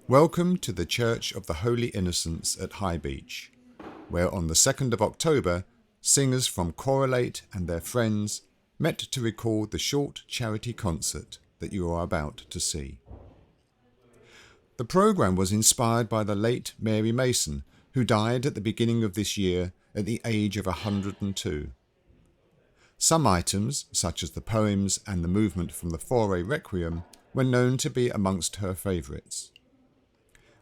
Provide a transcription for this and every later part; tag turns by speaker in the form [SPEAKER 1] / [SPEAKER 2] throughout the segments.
[SPEAKER 1] Welcome to the Church of the Holy Innocents at High Beach, where on the 2nd of October, singers from Correlate and their friends met to record the short charity concert that you are about to see. The programme was inspired by the late Mary Mason, who died at the beginning of this year at the age of 102. Some items, such as the poems and the movement from the Fauré Requiem, were known to be amongst her favourites.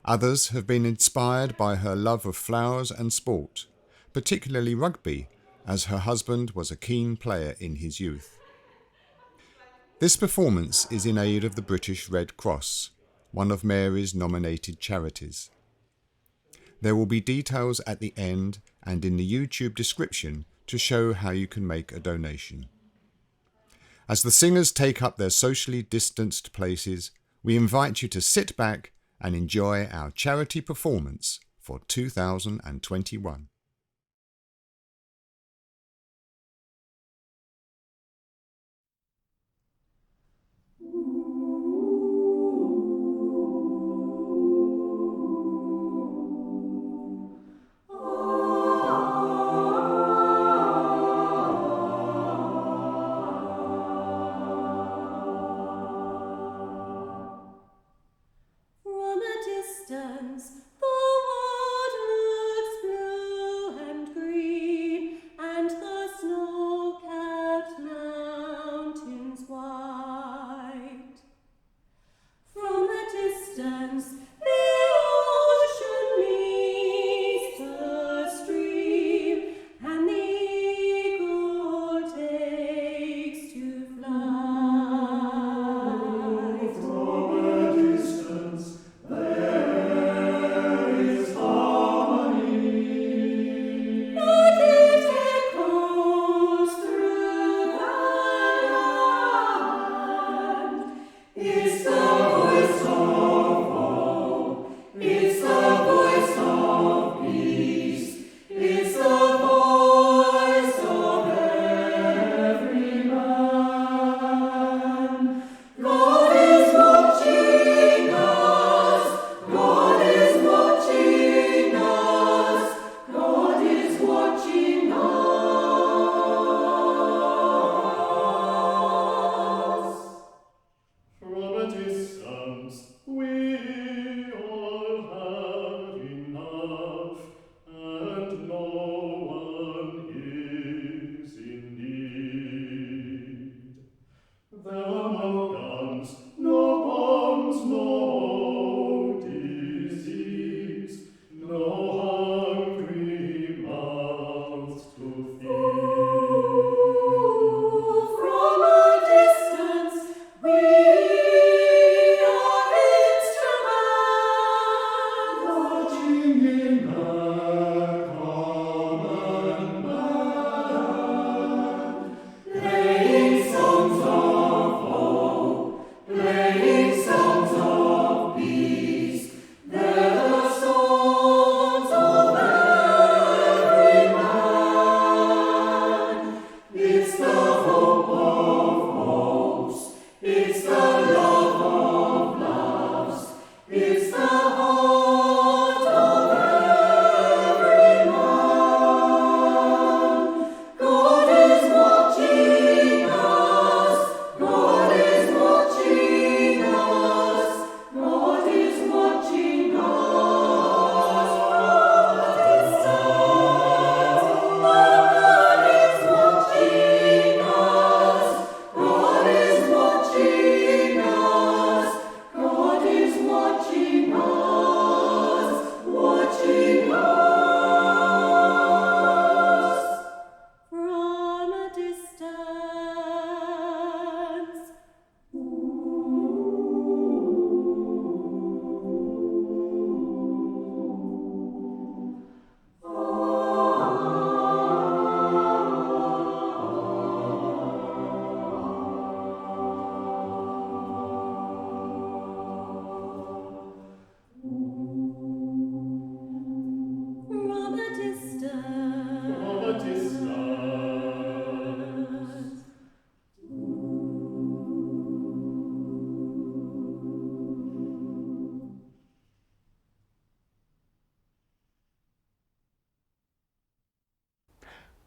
[SPEAKER 1] Others have been inspired by her love of flowers and sport, particularly rugby, as her husband was a keen player in his youth. This performance is in aid of the British Red Cross, one of Mary's nominated charities. There will be details at the end and in the YouTube description to show how you can make a donation. As the singers take up their socially distanced places, we invite you to sit back and enjoy our charity performance for 2021.
[SPEAKER 2] From a distance, the world looks blue.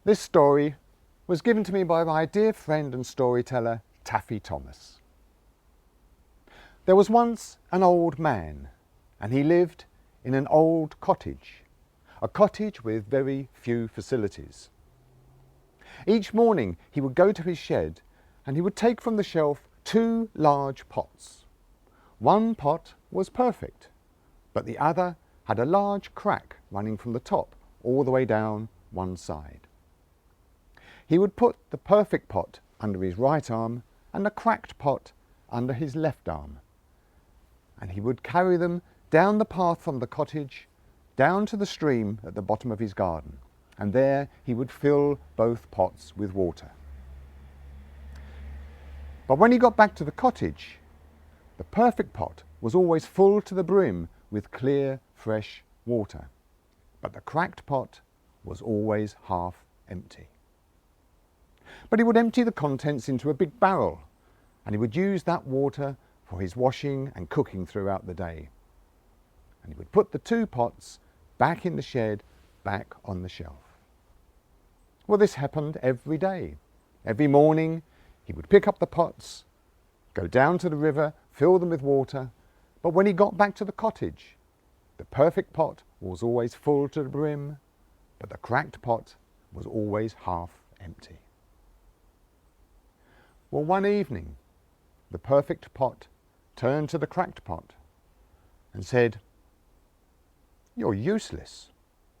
[SPEAKER 1] This story was given to me by my dear friend and storyteller, Taffy Thomas. There was once an old man, and he lived in an old cottage, a cottage with very few facilities. Each morning he would go to his shed and he would take from the shelf 2 large pots. One pot was perfect, but the other had a large crack running from the top all the way down one side. He would put the perfect pot under his right arm and the cracked pot under his left arm, and he would carry them down the path from the cottage down to the stream at the bottom of his garden, and there he would fill both pots with water. But when he got back to the cottage, the perfect pot was always full to the brim with clear, fresh water, but the cracked pot was always half empty. But he would empty the contents into a big barrel, and he would use that water for his washing and cooking throughout the day. And he would put the 2 pots back in the shed, back on the shelf. Well, this happened every day. Every morning he would pick up the pots, go down to the river, fill them with water, but when he got back to the cottage, the perfect pot was always full to the brim, but the cracked pot was always half empty. Well, one evening, the perfect pot turned to the cracked pot and said, "You're useless.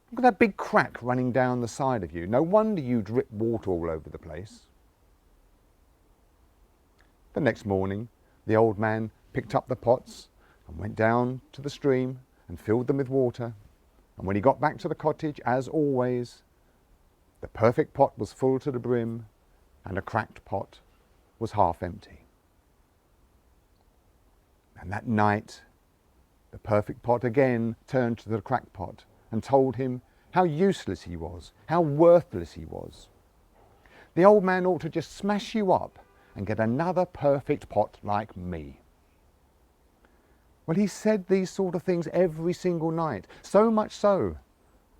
[SPEAKER 1] Look at that big crack running down the side of you. No wonder you drip water all over the place." The next morning, the old man picked up the pots and went down to the stream and filled them with water. And when he got back to the cottage, as always, the perfect pot was full to the brim and the cracked pot was half empty. And that night, the perfect pot again turned to the cracked pot and told him how useless he was, how worthless he was. The old man ought to just smash you up and get another perfect pot like me. Well, he said these sort of things every single night, so much so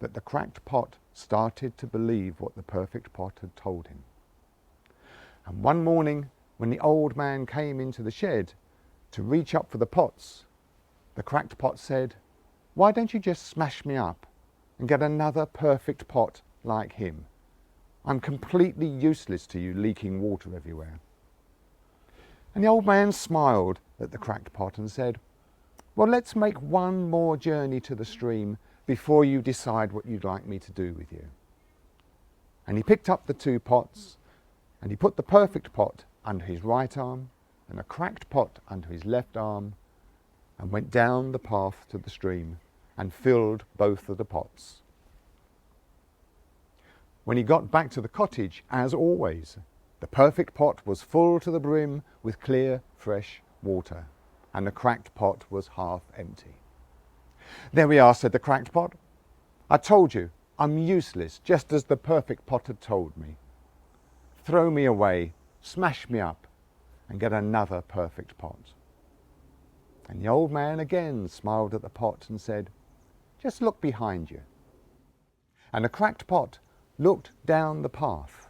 [SPEAKER 1] that the cracked pot started to believe what the perfect pot had told him. And one morning, when the old man came into the shed to reach up for the pots, the cracked pot said, "Why don't you just smash me up and get another perfect pot like him? I'm completely useless to you, leaking water everywhere." And the old man smiled at the cracked pot and said, "Well, let's make one more journey to the stream before you decide what you'd like me to do with you." And he picked up the 2 pots and he put the perfect pot under his right arm and a cracked pot under his left arm and went down the path to the stream and filled both of the pots. When he got back to the cottage, as always, the perfect pot was full to the brim with clear, fresh water, and the cracked pot was half empty. "There we are," said the cracked pot. "I told you, I'm useless, just as the perfect pot had told me. Throw me away, smash me up, and get another perfect pot." And the old man again smiled at the pot and said, "Just look behind you." And the cracked pot looked down the path,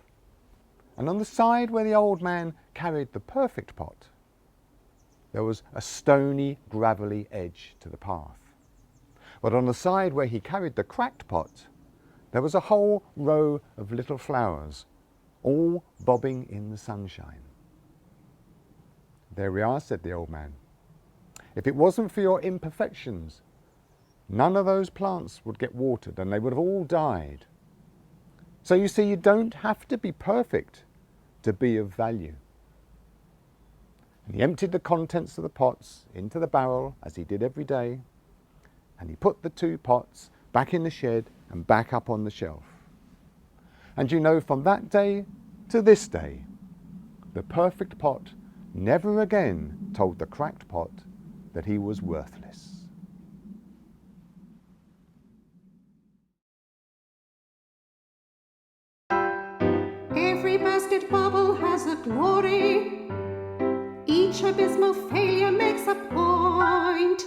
[SPEAKER 1] and on the side where the old man carried the perfect pot, there was a stony, gravelly edge to the path. But on the side where he carried the cracked pot, there was a whole row of little flowers, all bobbing in the sunshine. "There we are," said the old man. "If it wasn't for your imperfections, none of those plants would get watered and they would have all died. So you see, you don't have to be perfect to be of value." And he emptied the contents of the pots into the barrel, as he did every day, and he put the 2 pots back in the shed and back up on the shelf. And you know, from that day to this day, the perfect pot never again told the cracked pot that he was worthless.
[SPEAKER 2] Every bursted bubble has a glory. Each abysmal failure makes a point.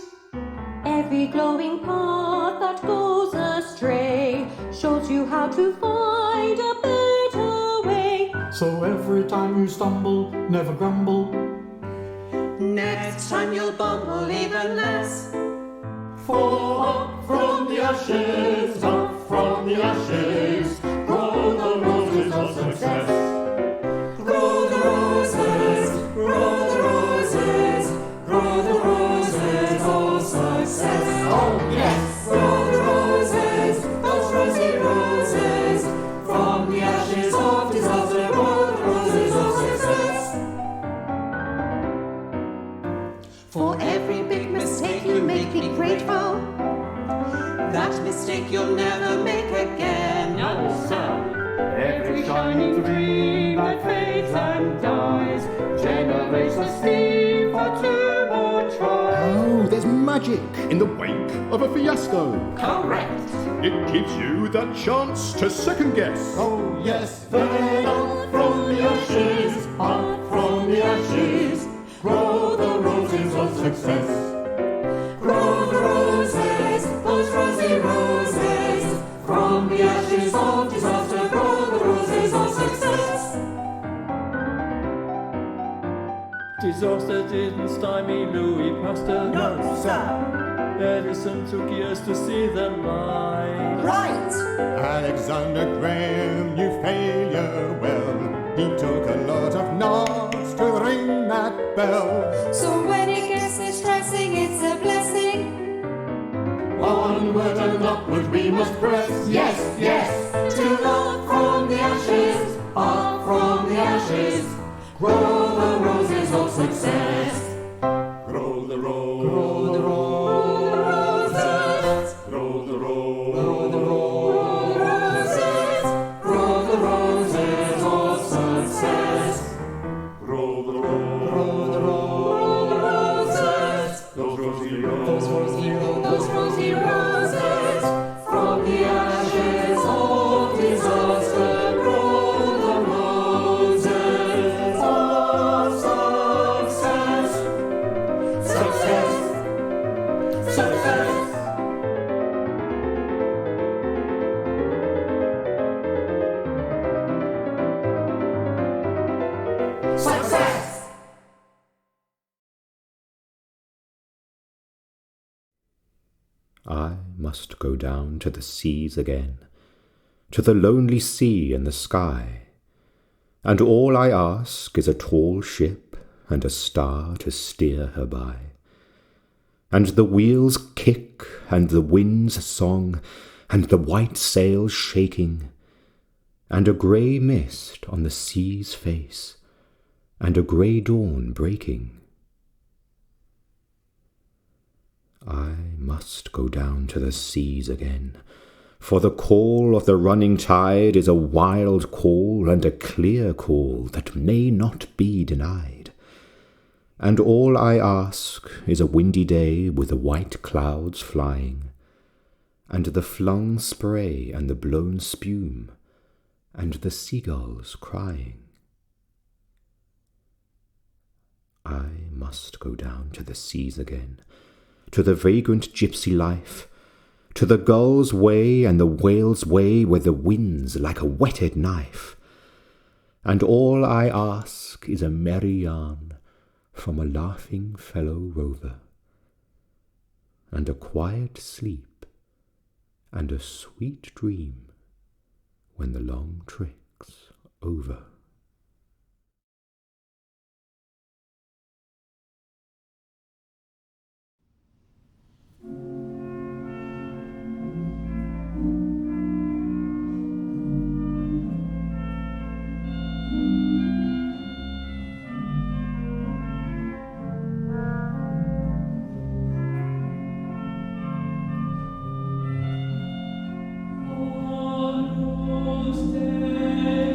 [SPEAKER 3] Every glowing path that goes astray shows you how to find a better
[SPEAKER 4] So every time you stumble, never grumble.
[SPEAKER 5] Next time you'll bumble even less.
[SPEAKER 4] For up from the ashes, grow the roses of success.
[SPEAKER 5] Grow the roses, grow the roses, grow the roses of success.
[SPEAKER 4] Oh yes!
[SPEAKER 5] Grow the roses, those rosy roses, from the ashes of disaster, grow the roses of success. For every big mistake you make, be grateful. That mistake you'll never make again.
[SPEAKER 4] No, sir! Every shining dream that fades and dies generates the steam for two more tries.
[SPEAKER 6] Oh, there's magic in the wake of a fiasco.
[SPEAKER 4] Correct!
[SPEAKER 6] It gives you that chance to second guess.
[SPEAKER 4] Oh yes, then up from the ashes, grow the roses of success.
[SPEAKER 5] Grow the roses, those rosy roses, from the ashes of disaster, grow the roses of success.
[SPEAKER 7] Disaster didn't stymie Louis Pasteur.
[SPEAKER 5] No, sir.
[SPEAKER 7] Edison took years to see the light.
[SPEAKER 5] Right.
[SPEAKER 1] Alexander Graham knew failure well. He took a lot of knocks to ring that bell.
[SPEAKER 3] So when it gets distressing, it's a blessing.
[SPEAKER 4] Onward and upward we must press. Yes, yes!
[SPEAKER 5] Till up from the ashes,
[SPEAKER 4] Grow the roses of success.
[SPEAKER 1] Grow the rose.
[SPEAKER 4] Grow the
[SPEAKER 5] roses,
[SPEAKER 4] Grow the
[SPEAKER 5] roses,
[SPEAKER 4] Grow the roses of success.
[SPEAKER 1] Grow the
[SPEAKER 5] roses,
[SPEAKER 4] Those rosy
[SPEAKER 5] those rosy roses, from the ashes of disaster, grow the roses of success. Success, success. Success!
[SPEAKER 8] I must go down to the seas again, to the lonely sea and the sky, and all I ask is a tall ship and a star to steer her by, and the wheels kick and the wind's song and the white sails shaking, and a grey mist on the sea's face, and a grey dawn breaking. I must go down to the seas again, for the call of the running tide is a wild call and a clear call that may not be denied. And all I ask is a windy day with the white clouds flying, and the flung spray and the blown spume, and the seagulls crying. I must go down to the seas again, to the vagrant gypsy life, to the gull's way and the whale's way where the wind's like a whetted knife. And all I ask is a merry yarn from a laughing fellow rover, and a quiet sleep and a sweet dream when the long trick's over.
[SPEAKER 7] Agnus Dei,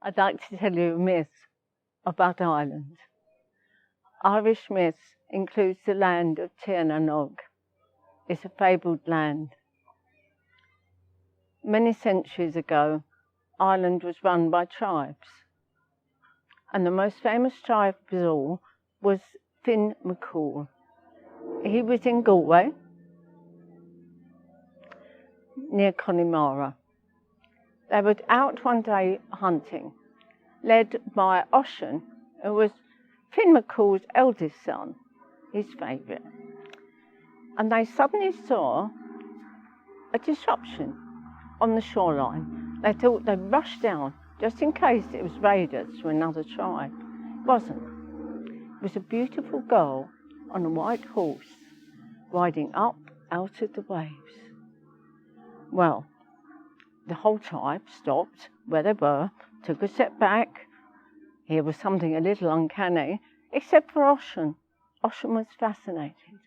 [SPEAKER 9] I'd like to tell you a myth about Ireland. Irish myth includes the land of Tir na Nog. It's a fabled land. Many centuries ago, Ireland was run by tribes, and the most famous tribe of all was Finn McCool. He was in Galway, near Connemara. They were out one day hunting, led by Ossian, who was Finn McCool's eldest son, his favourite. And they suddenly saw a disruption on the shoreline. They thought they'd rush down, just in case it was raiders from another tribe. It wasn't. It was a beautiful girl on a white horse, riding up out of the waves. Well, the whole tribe stopped where they were, took a step back. Here was something a little uncanny, except for Ossian. Ossian was fascinated.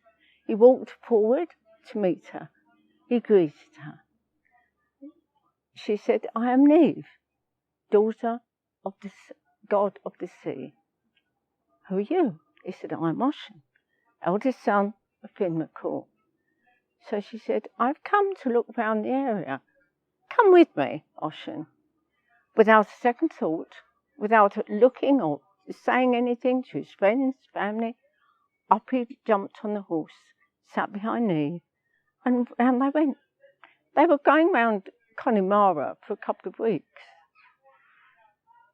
[SPEAKER 9] He walked forward to meet her. He greeted her. She said, "I am Neve, daughter of the god of the sea." "Who are you?" He said, "I'm Ossian, eldest son of Finn McCool." So she said, "I've come to look round the area. Come with me, Ossian." Without a second thought, without looking or saying anything to his friends, family, up he jumped on the horse, sat behind Neve, and round they went. They were going round Connemara for a couple of weeks.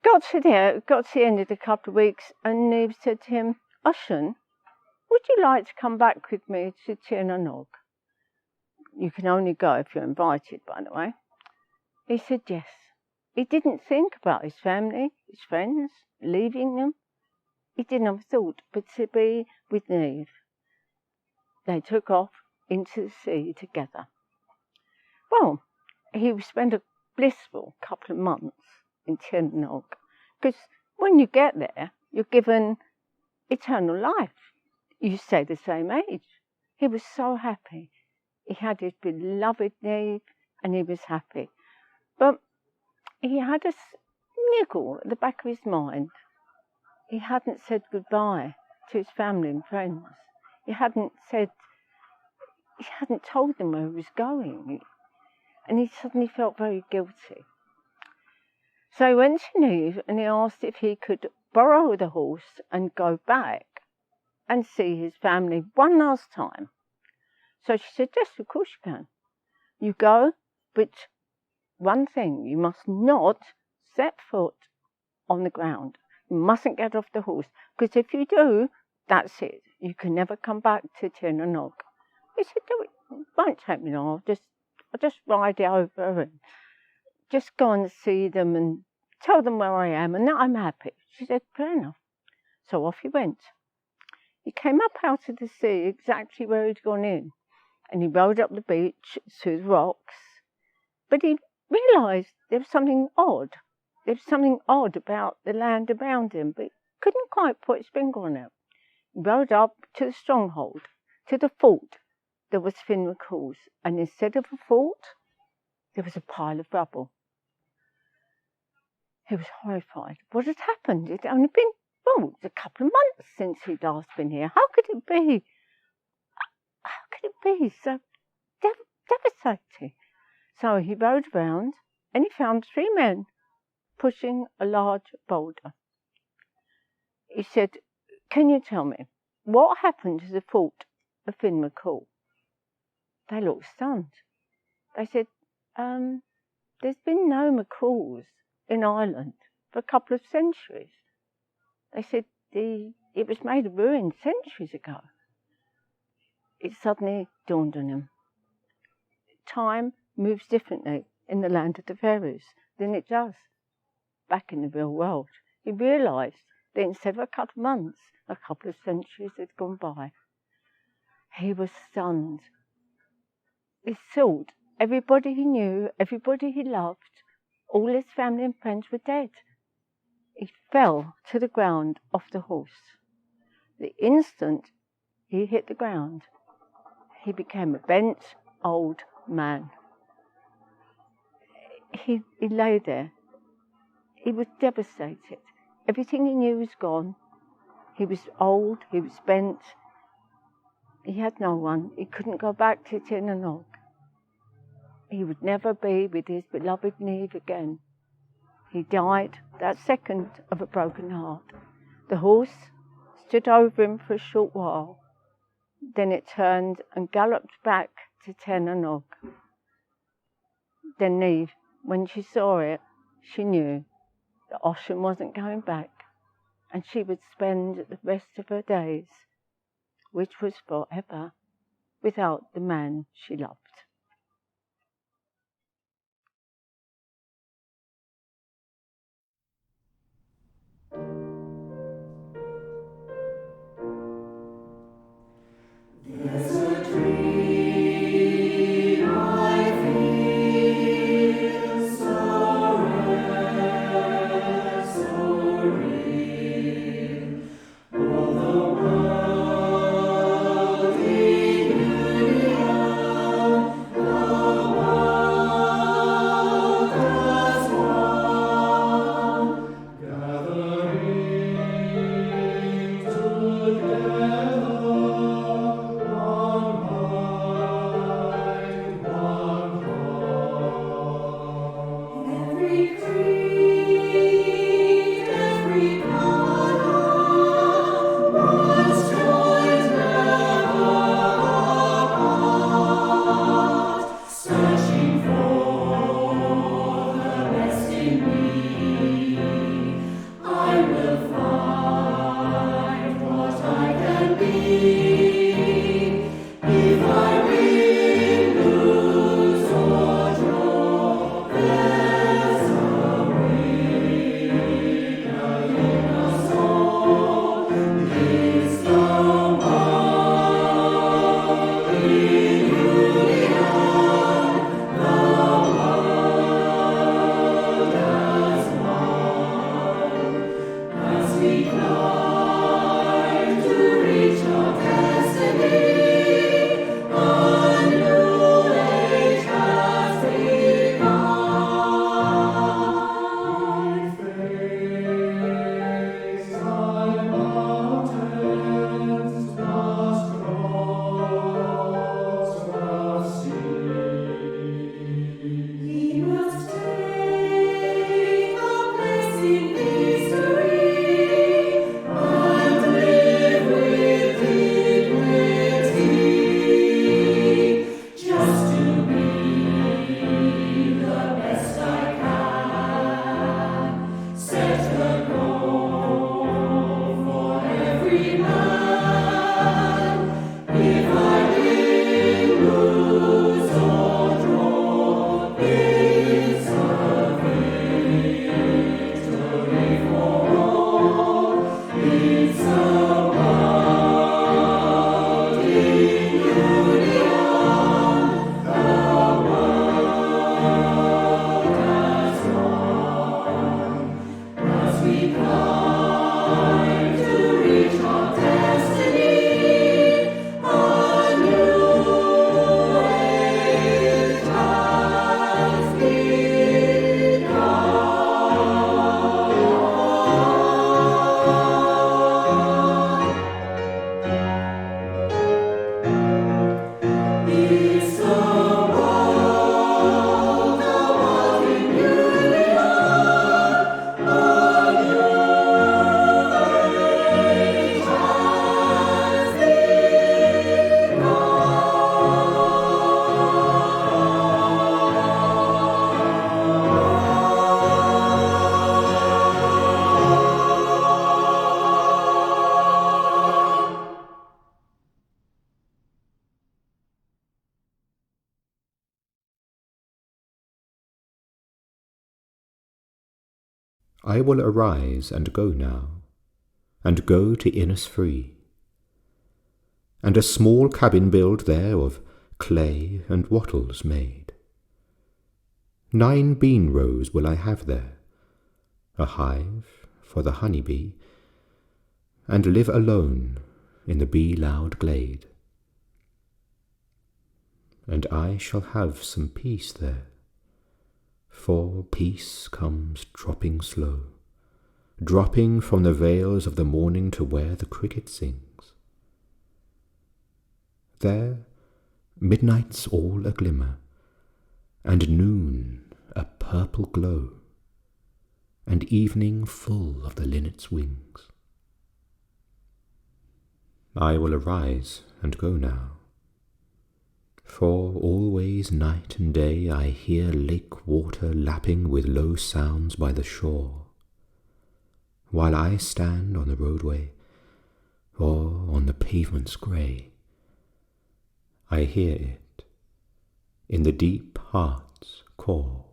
[SPEAKER 9] Got to the end of the couple of weeks, and Neve said to him, "Ossian, would you like to come back with me to Tir na Nog? You can only go if you're invited, by the way." He said yes. He didn't think about his family, his friends, leaving them. He didn't have a thought but to be with Neve. They took off into the sea together. Well, he spent a blissful couple of months in Tir na Nog, because when you get there, you're given eternal life. You stay the same age. He was so happy. He had his beloved Neve, and he was happy. But he had a niggle at the back of his mind. He hadn't said goodbye to his family and friends. He hadn't told them where he was going. And he suddenly felt very guilty. So he went to Neve and he asked if he could borrow the horse and go back and see his family one last time. So she said, "Yes, of course you can. You go, but one thing, you must not set foot on the ground. You mustn't get off the horse, because if you do, that's it. You can never come back to Tir na Nog." He said, "No, it won't take me long. I'll just ride it over and just go and see them and tell them where I am and that I'm happy." She said, "Fair enough." So off he went. He came up out of the sea exactly where he'd gone in, and he rode up the beach through the rocks. But he realised there was something odd. There was something odd about the land around him, but he couldn't quite put his finger on it. He rode up to the stronghold, to the fort that was Finn McCool's, and instead of a fort, there was a pile of rubble. He was horrified. What had happened? It had only been, a couple of months since he'd last been here. How could it be? How could it be so devastating? So he rode around and he found 3 men pushing a large boulder. He said, "Can you tell me, what happened to the fort of Finn McCool?" They looked stunned. They said, "There's been no McCools in Ireland for a couple of centuries." They said, "It was made of ruins centuries ago." It suddenly dawned on him. Time moves differently in the land of the fairies than it does back in the real world. He realised that instead of a couple of months, a couple of centuries had gone by. He was stunned. He thought everybody he knew, everybody he loved, all his family and friends were dead. He fell to the ground off the horse. The instant he hit the ground, he became a bent old man. He lay there. He was devastated. Everything he knew was gone. He was old, he was bent. He had no one. He couldn't go back to Tinnanog. He would never be with his beloved Neve again. He died that second of a broken heart. The horse stood over him for a short while. Then it turned and galloped back to Tinnanog. Then Neve, when she saw it, she knew that Ossian wasn't going back, and she would spend the rest of her days, which was forever, without the man she loved.
[SPEAKER 5] There's a dream I feel so rare, so real. All the world in union, the world as one, gathering together. Every creed, every color, once joined never apart, searching for the best in me. I will find what I can be. If I win, lose, or draw, there's a winner in us all. It's the world in union, the world as one. As we climb to reach our destiny, a new age has begun. We face high mountains, must cross the sea. We must take a place in history and live with dignity, just to be the best I can. Set the goal for every man. If I win, lose, or draw, it's a victory for all. It's a world in union, the world as one. As we climb to reach our destiny, a new age has begun. It's the world in union, a new age has
[SPEAKER 8] I will arise and go now, and go to Innisfree, and a small cabin build there of clay and wattles made. 9 bean rows will I have there, a hive for the honey bee, and live alone in the bee-loud glade. And I shall have some peace there, For peace comes dropping slow, dropping from the vales of the morning to where the cricket sings. There midnight's all a glimmer, and noon a purple glow, and evening full of the linnet's wings. I will arise and go now, for always night and day I hear lake water lapping with low sounds by the shore, while I stand on the roadway or on the pavements grey. I hear it in the deep heart's core.